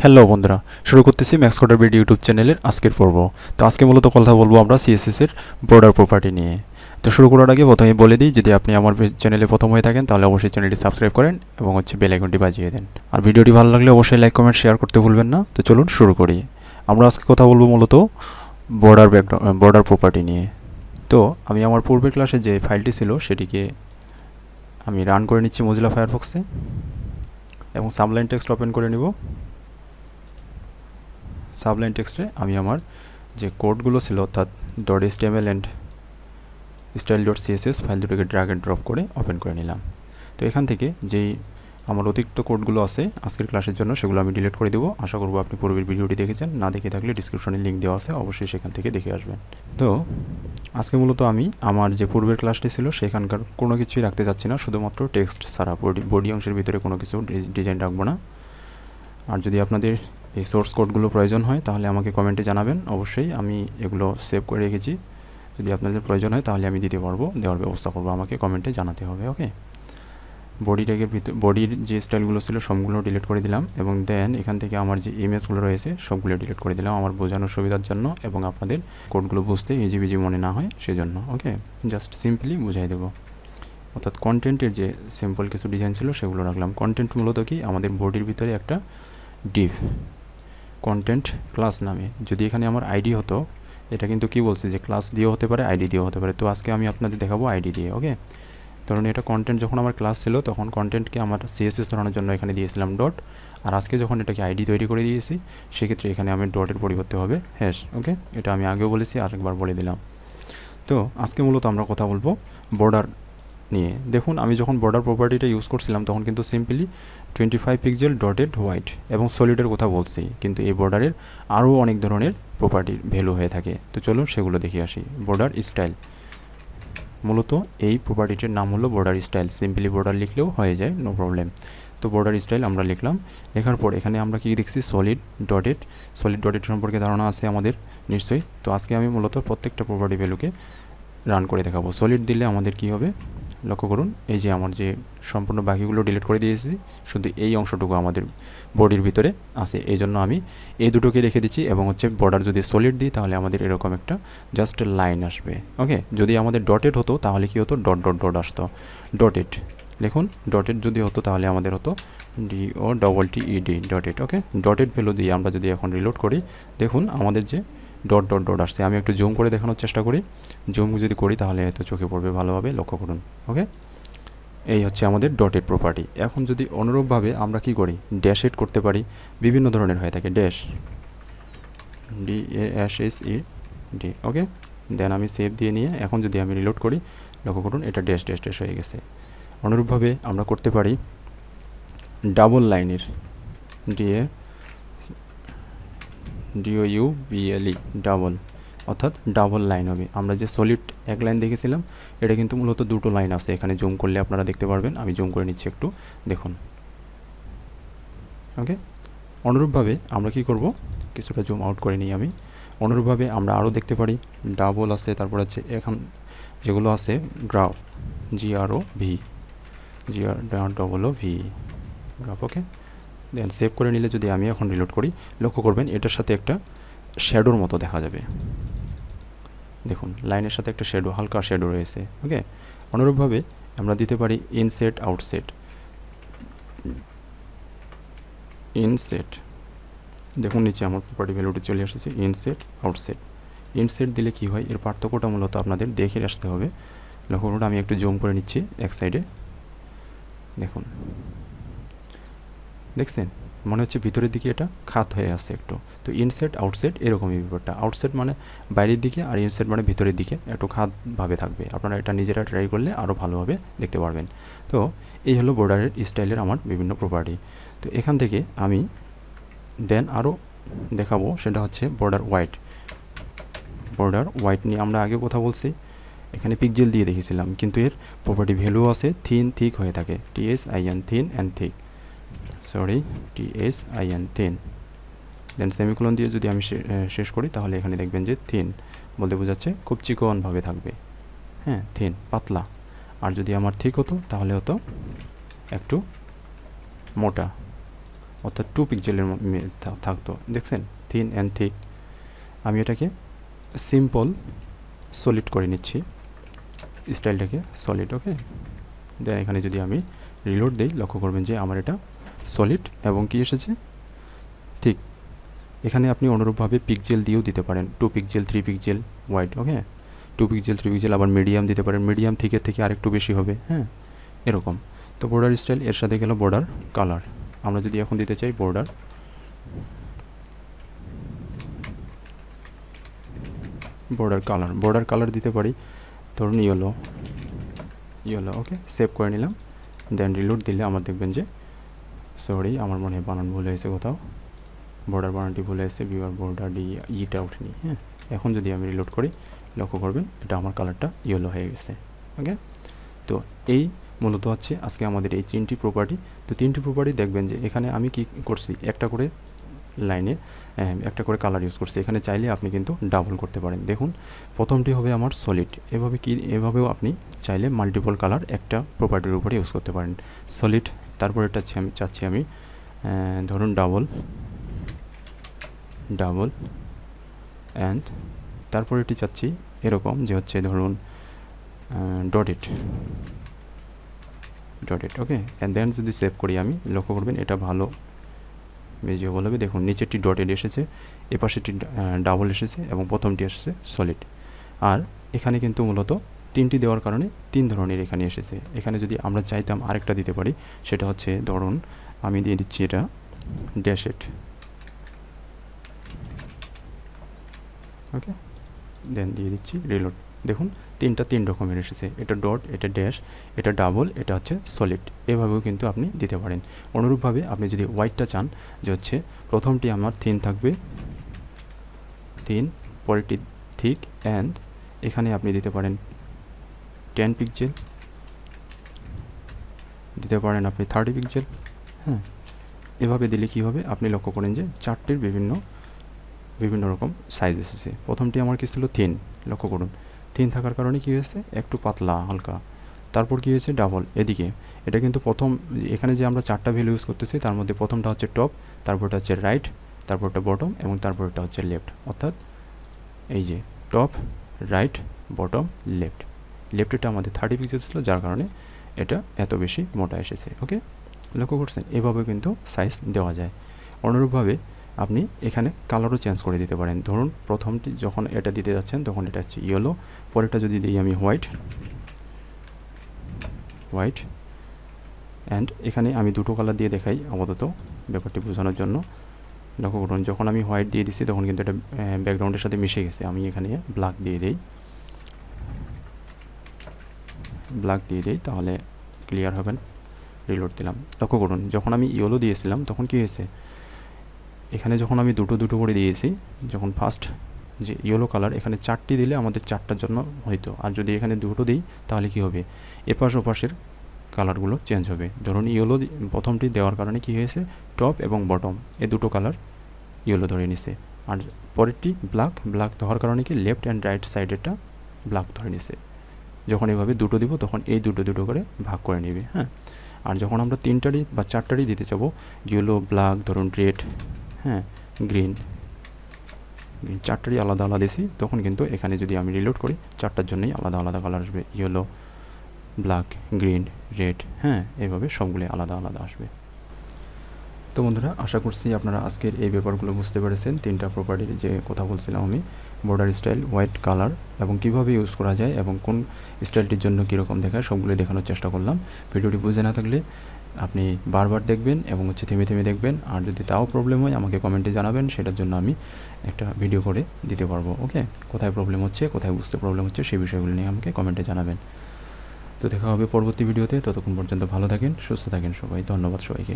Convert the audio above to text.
Hello বন্ধুরা, শুরু করতেছি ম্যাক্সকোডারবিড ইউটিউব চ্যানেলের আজকের পর্ব। তো আজকে মূলত কথা বলবো আমরা সিএসএস এর বর্ডার প্রপার্টি নিয়ে। তো শুরু করার আগে প্রথমে বলে দিই, যদি আপনি আমার চ্যানেলে প্রথম হয়ে থাকেন তাহলে অবশ্যই চ্যানেলটি সাবস্ক্রাইব করেন এবং বেল আইকনটি বাজিয়ে দেন। আর ভিডিওটি ভালো লাগলে অবশ্যই লাইক কমেন্ট শেয়ার করতে ভুলবেন না। তো চলুন শুরু করি। আমরা আজকে কথা বলবো মূলত বর্ডার প্রপার্টি নিয়ে। তো আমি আমার পূর্বের ক্লাসে যে ফাইলটি ছিল সেটিকে আমি রান করে নিচ্ছি মোজিলা ফায়ারফক্সে এবং সাবলাইন টেক্সট ওপেন করে নিব। সাবলাইন টেক্সটে আমি আমার যে কোডগুলো ছিল অর্থাৎ .html অ্যান্ড style.css ফাইল দুটোকে ড্র্যাগ অ্যান্ড ড্রপ করে ওপেন করে নিলাম। তো এখান থেকে যেই আমার অতিরিক্ত কোডগুলো আছে আজকের ক্লাসের জন্য সেগুলো আমি ডিলিট করে দেবো। আশা করব আপনি পূর্বের ভিডিওটি দেখেছেন, না দেখে থাকলে ডিসক্রিপশনে লিঙ্ক দেওয়া আছে, অবশ্যই সেখান থেকে দেখে আসবেন। তো আজকে মূলত আমি আমার যে পূর্বের ক্লাসটি ছিল সেখানকার কোনো কিছুই রাখতে চাচ্ছি না, শুধুমাত্র টেক্সট ছাড়া বডি অংশের ভিতরে কোনো কিছু ডিজাইন রাখবো না। আর যদি আপনাদের এই সোর্স কোডগুলো প্রয়োজন হয় তাহলে আমাকে কমেন্টে জানাবেন, অবশ্যই আমি এগুলো সেভ করে রেখেছি। যদি আপনাদের প্রয়োজন হয় তাহলে আমি দিতে পারবো, দেওয়ার ব্যবস্থা করবো, আমাকে কমেন্টে জানাতে হবে। ওকে, বডির যে স্টাইলগুলো ছিল সবগুলো ডিলিট করে দিলাম এবং দেন এখান থেকে আমার যে ইমেজগুলো রয়েছে সবগুলো ডিলিট করে দিলাম আমার বোঝানোর সুবিধার জন্য এবং আপনাদের কোডগুলো বুঝতে ইজি মনে না হয় সেজন্য। ওকে, জাস্ট সিম্পলি বুঝাই দেবো। অর্থাৎ কন্টেন্টের যে সিম্পল কিছু ডিজাইন ছিল সেগুলো রাখলাম। কন্টেন্ট মূলত কি, আমাদের বডির ভিতরে একটা ডিভ কন্টেন্ট ক্লাস নামে। যদি এখানে আমার আইডি হতো, এটা কিন্তু কি বলছে যে ক্লাস দিয়েও হতে পারে আইডি দিয়েও হতে পারে। তো আজকে আমি আপনাদের দেখাবো আইডি দিয়ে। ওকে, ধরুন এটা কন্টেন্ট যখন আমার ক্লাস ছিল তখন কন্টেন্টকে আমার সিএসএস ধরানোর জন্য এখানে দিয়েছিলাম ডট, আর আজকে যখন এটাকে আইডি তৈরি করে দিয়েছি সেক্ষেত্রে এখানে আমি ডটের পরিবর্তে হবে হ্যাশ। ওকে, এটা আমি আগেও বলেছি, আরেকবার বলে দিলাম। তো আজকে মূলত আমরা কথা বলবো বর্ডার নিয়ে। দেখুন আমি যখন বর্ডার প্রপার্টিটা ইউজ করছিলাম তখন কিন্তু সিম্পলি 25 পিক্সেল ডটেড হোয়াইট এবং সলিডের কথা বলছি, কিন্তু এই বর্ডারের আরও অনেক ধরনের প্রপার্টির ভ্যালু হয়ে থাকে। তো চলুন সেগুলো দেখে আসি। বর্ডার স্টাইল, মূলত এই প্রপার্টিটির নাম হলো বর্ডার স্টাইল। সিম্পলি বর্ডার লিখলেও হয়ে যায়, নো প্রবলেম। তো বর্ডার স্টাইল আমরা লিখলাম। লেখার পর এখানে আমরা কি দেখছি, সলিড ডটেড সম্পর্কে ধারণা আছে আমাদের নিশ্চয়ই। তো আজকে আমি মূলত প্রত্যেকটা প্রপার্টি ভ্যালুকে রান করে দেখাবো। সলিড দিলে আমাদের কি হবে লক্ষ্য করুন, এই যে আমার যে সম্পূর্ণ বাকিগুলো ডিলিট করে দিয়েছি, শুধু এই অংশটুকু আমাদের বডির ভিতরে আছে, এই জন্য আমি এই দুটোকে রেখে দিচ্ছি। এবং বর্ডার যদি সলিড দিই তাহলে আমাদের এরকম একটা জাস্ট লাইন আসবে। ওকে, যদি আমাদের ডটেড হতো তাহলে কি হতো, ডট ডট ডট আসতো। ডটেড লিখুন, ডটেড যদি হতো তাহলে আমাদের হতো DOTTED ডটেড। ওকে, ডটেড ভ্যালু দিয়ে আমরা যদি এখন রিলোড করি, দেখুন আমাদের যে ডট ডট ডট আসছে। আমি একটু জুম করে দেখানোর চেষ্টা করি, জুম যদি করি তাহলে হয়তো চোখে পড়বে ভালোভাবে, লক্ষ্য করুন। ওকে, এই হচ্ছে আমাদের ডটেড প্রপার্টি। এখন যদি অনুরূপভাবে আমরা কি করি, ড্যাশ এড করতে পারি, বিভিন্ন ধরনের হয়ে থাকে ড্যাশ, DASHED। ওকে, দেন আমি সেভ দিয়ে নিয়ে এখন যদি আমি রিলোড করি, লক্ষ্য করুন এটা ড্যাশ ড্যাশ ড্যাশ হয়ে গেছে। অনুরূপভাবে আমরা করতে পারি ডাবল লাইনের, DOUBLE ডাবল, অর্থাৎ ডাবল লাইন হবে। আমরা যে সলিড এক লাইন দেখেছিলাম এটা কিন্তু মূলত দুটো লাইন আছে, এখানে জুম করলে আপনারা দেখতে পারবেন। আমি জুম করে নিচ্ছি একটু, দেখুন। ওকে, অনুরূপভাবে আমরা কি করব, কিছুটা জুম আউট করে নিই আমি। অনুরূপভাবে আমরা আরও দেখতে পারি ডাবল আছে, তারপর হচ্ছে এখন যেগুলো আছে গ্রাফ, GROV, গ্রাফ। ওকে, দেন সেভ করে নিলে যদি আমি এখন রিলোড করি, লক্ষ্য করবেন এটার সাথে একটা শ্যাডোর মতো দেখা যাবে। দেখুন লাইনের সাথে একটা শ্যাডো, হালকা শ্যাডো রয়েছে। ওকে, অনুরূপভাবে আমরা দিতে পারি ইনসেট আউটসেট। দেখুন নিচে আমার প্রপার্টি ভ্যালুটি চলে এসেছে, ইনসেট আউটসেট। ইনসেট দিলে কি হয়, এর পার্থক্যটা মূলত আপনাদের দেখে আসতে হবে। লক্ষ্য করুন আমি একটু জুম করে নিচ্ছি এক সাইডে, দেখুন দেখছেন মনে হচ্ছে ভিতরের দিকে এটা খাত হয়ে আছে একটু। তো ইনসেট আউটসেট এরকমই ব্যাপারটা, আউটসেট মানে বাইরের দিকে আর ইনসেট মানে ভিতরের দিকে একটু খাতভাবে থাকবে। আপনারা এটা নিজেরা ট্রাই করলে আরও ভালোভাবে দেখতে পারবেন। তো এই হলো বর্ডারের স্টাইলের আমার বিভিন্ন প্রপার্টি। তো এখান থেকে আমি দেন আরও দেখাবো, সেটা হচ্ছে বর্ডার হোয়াইট নিয়ে আমরা আগে কথা বলছি। এখানে পিক্সেল দিয়ে দেখেছিলাম, কিন্তু এর প্রপার্টি ভ্যালু আছে থিক হয়ে থাকে, THIN thin and thick, THIN। Then semicolon দিয়ে যদি আমি শেষ করি তাহলে এখানে দেখবেন যে থিন বলতে বোঝাচ্ছে খুব চিকনভাবে থাকবে, হ্যাঁ থিন পাতলা। আর যদি আমার থিক হতো তাহলে হতো একটু মোটা, অর্থাৎ 2 পিক্সেলের থাকতো, দেখছেন, থিন অ্যান্ড থিক। আমি এটাকে সিম্পল সলিড করে নিচ্ছি, স্টাইলটাকে সলিড। ওকে, দেন এখানে যদি আমি রিলোড দিই, লক্ষ্য করবেন যে আমার এটা সলিড এবং কি এসেছে, ঠিক। এখানে আপনি অনুরূপভাবে পিক্সেল দিয়েও দিতে পারেন, 2 পিক্সেল 3 পিক্সেল ওয়াইড। ওকে, 2 পিক্সেল 3 পিক্সেল, আবার মিডিয়াম দিতে পারেন, মিডিয়াম থিকের থেকে আরেকটু বেশি হবে, হ্যাঁ, এরকম। তো বর্ডার স্টাইল, এর সাথে গেল বর্ডার কালার। আমরা যদি এখন দিতে চাই বর্ডার কালার দিতে পারি, ধরুন ইয়েলো। ওকে, সেভ করে নিলাম। দেন রিলোড দিলে আমার দেখবেন যে, সরি আমার মনে হয় বানান ভুল হয়েছে কোথাও, বর্ডার বানানটি ভুল হয়েছে, ভিউয়ার বর্ডার ইটা উঠেনি। হ্যাঁ, এখন যদি আমি রিলোড করি, লক্ষ্য করবেন এটা আমার কালারটা ইয়েলো হয়ে গেছে। ওকে, তো এই মূলত হচ্ছে আজকে আমাদের এই 3টি প্রপার্টি। তো 3টি প্রপার্টি দেখবেন যে এখানে আমি কি করছি, একটা করে লাইনে একটা করে কালার ইউজ করছি। এখানে চাইলে আপনি কিন্তু ডাবল করতে পারেন। দেখুন, প্রথমটি হবে আমার সলিড, এভাবেও আপনি চাইলে মাল্টিপল কালার একটা প্রপার্টির উপরে ইউজ করতে পারেন। সলিড, তারপর এটা চাচ্ছি আমি ধরুন ডাবল অ্যান্ড তারপর এটি চাচ্ছি এরকম যে হচ্ছে ধরুন ডটেড। ওকে, অ্যান্ড দেন যদি সেভ করি আমি, লক্ষ্য করবেন এটা ভালো ভিজিবল হবে। দেখুন, নিচেরটি ডটেড এসেছে, এপাশেরটি ডাবল এসেছে এবং প্রথমটি এসেছে সলিড। আর এখানে কিন্তু মূলত 3টি দেওয়ার কারণে 3 ধরনের এখানে এসেছে। এখানে যদি আমরা চাইতাম আরেকটা দিতে পারি, সেটা হচ্ছে ধরুন আমি দিয়ে দিচ্ছি এটা ড্যাশেড। ওকে, দেন দিয়ে দিচ্ছি রিলোড। দেখুন, 3 রকমের এসেছে, এটা ডট, এটা ড্যাশ, এটা ডাবল, এটা হচ্ছে সলিড। এভাবেও কিন্তু আপনি দিতে পারেন। অনুরূপভাবে আপনি যদি হোয়াইটটা চান, যে হচ্ছে প্রথমটি আমার থিন থাকবে, পরেরটি থিক, অ্যান্ড এখানে আপনি দিতে পারেন 10 পিক্সেল, দিতে পারেন আপনি 30 পিক্সেল। হ্যাঁ, এভাবে দিলে কি হবে, আপনি লক্ষ্য করেন যে 4টির বিভিন্ন রকম সাইজ এসেছে। প্রথমটি আমার কি ছিল, থিন। লক্ষ্য করুন, থিন থাকার কারণে কি হয়েছে, একটু পাতলা হালকা। তারপর কি হয়েছে, ডাবল। এদিকে এটা কিন্তু প্রথম, এখানে যে আমরা 4টা ভ্যালু ইউজ করতেছি, তার মধ্যে প্রথমটা হচ্ছে টপ, তারপরটা হচ্ছে রাইট, তারপরটা বটম এবং তারপরটা হচ্ছে লেফট। অর্থাৎ এই যে টপ, রাইট, বটম, লেফটটা আমাদের 30 পিক্সেল ছিল, যার কারণে এটা এত বেশি মোটা এসেছে। ওকে, লক্ষ্য করছেন, এভাবে কিন্তু সাইজ দেওয়া যায়। অনুরূপভাবে আপনি এখানে কালারও চেঞ্জ করে দিতে পারেন। ধরুন প্রথমটি যখন এটা দিতে যাচ্ছেন, তখন এটা হচ্ছে ইয়েলো, পরেরটা যদি দিই আমি হোয়াইট, অ্যান্ড এখানে আমি 2টো কালার দিয়ে দেখাই আপাতত ব্যাপারটি বোঝানোর জন্য। লক্ষ্য করুন, যখন আমি হোয়াইট দিয়ে দিচ্ছি, তখন কিন্তু এটা ব্যাকগ্রাউন্ডের সাথে মিশে গেছে। আমি এখানে ব্ল্যাক দিয়ে দিই, তাহলে ক্লিয়ার হবেন। রিলোড দিলাম, লক্ষ্য করুন, যখন আমি ইয়েলো দিয়েছিলাম, তখন কি হয়েছে, এখানে যখন আমি দুটো করে দিয়েছি, যখন ফার্স্ট যে ইয়েলো কালার, এখানে 4টি দিলে আমাদের 4টার জন্য হয়তো, আর যদি এখানে 2টো দিই, তাহলে কি হবে, এপাশ ওপাশের কালারগুলো চেঞ্জ হবে। ধরুন ইয়েলো প্রথমটি দেওয়ার কারণে কি হয়েছে, টপ এবং বটম এই 2টো কালার ইয়েলো ধরে নিছে। আর পরেরটি ব্ল্যাক দেওয়ার কারণে কি, লেফট অ্যান্ড রাইট সাইডেরটা ব্ল্যাক ধরে নিছে। যখন এভাবে 2টো দিব, তখন এই দুটো করে ভাগ করে নেবে। হ্যাঁ, আর যখন আমরা 3টারই বা 4টারই দিতে চাবো, ইয়েলো, ব্ল্যাক, ধরুন রেড, হ্যাঁ, গ্রিন, 4টারই আলাদা দিছি, তখন কিন্তু এখানে যদি আমি রিলোড করি, 4টার জন্যই আলাদা কালার আসবে, ইয়েলো, ব্ল্যাক, গ্রিন, রেড। হ্যাঁ, এইভাবে সবগুলো আলাদা আসবে। তো বন্ধুরা, আশা করছি আপনারা আজকের এই ব্যাপারগুলো বুঝতে পেরেছেন। 3টা প্রপার্টির যে কথা বলছিলাম আমি, বর্ডার স্টাইল, হোয়াইট কালার এবং কিভাবে ইউজ করা যায় এবং কোন স্টাইলটির জন্য কীরকম দেখায়, সবগুলো দেখানোর চেষ্টা করলাম। ভিডিওটি বুঝে না থাকলে আপনি বারবার দেখবেন এবং থেমে দেখবেন। আর যদি তাও প্রবলেম হয়, আমাকে কমেন্টে জানাবেন, সেটার জন্য আমি একটা ভিডিও করে দিতে পারবো। ওকে, কোথায় প্রবলেম হচ্ছে, কোথায় বুঝতে প্রবলেম হচ্ছে, সেই বিষয়গুলো নিয়ে আমাকে কমেন্টে জানাবেন। তো দেখা হবে পরবর্তী ভিডিওতে। ততক্ষণ পর্যন্ত ভালো থাকেন, সুস্থ থাকেন সবাই। ধন্যবাদ সবাইকে।